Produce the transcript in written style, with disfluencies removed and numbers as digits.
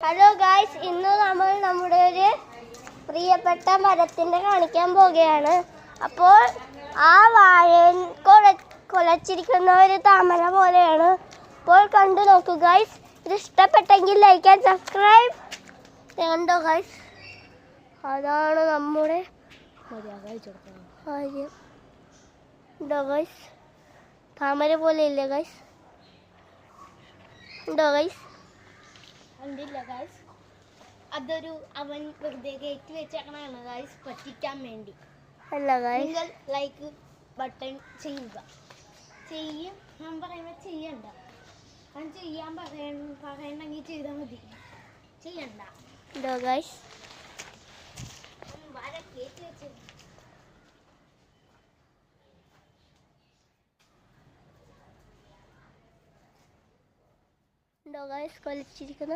Hello guys, ഇന്ന് നമ്മൾ നമ്മുടെ ഒരു പ്രിയപ്പെട്ട മരത്തിൻ്റെ കാണിക്കാൻ പോവുകയാണ്. അപ്പോൾ ആ വാഴ കൊലച്ചിരിക്കുന്ന ഒരു താമര പോലെയാണ്. അപ്പോൾ കണ്ടു നോക്കൂ ഗായ്സ്. ഇത് ഇഷ്ടപ്പെട്ടെങ്കിൽ ലൈക്ക് ആൻഡ് സബ്സ്ക്രൈബ്. കണ്ടോ ഗായ്സ്, അതാണ് നമ്മുടെ കാര്യം. ഉണ്ടോ ഗായ്സ്, താമര പോലെ ഇല്ലേ ഗായ്സ്? ഉണ്ടോ ഗായ്സ്? കണ്ടില്ല ഗായ്സ്, അതൊരു അവൻ വെറുതെ കയറ്റി വെച്ചേക്കണാണ് ഗായ്സ്, പറ്റിക്കാൻ വേണ്ടി. അല്ല ഗായ്സ്, നിങ്ങൾ ലൈക്ക് ബട്ടൺ ചെയ്യുക. ഞാൻ പറയുമ്പോൾ ചെയ്യണ്ട. അവൻ ചെയ്യാൻ പറയണമെങ്കിൽ ചെയ്താൽ മതി, ചെയ്യണ്ട. ഉണ്ടോ ഗായ്സ്? വര കയറ്റി വെച്ച് ഉണ്ടോ ഗായ്സ് കൊലച്ചിരിക്കുന്ന?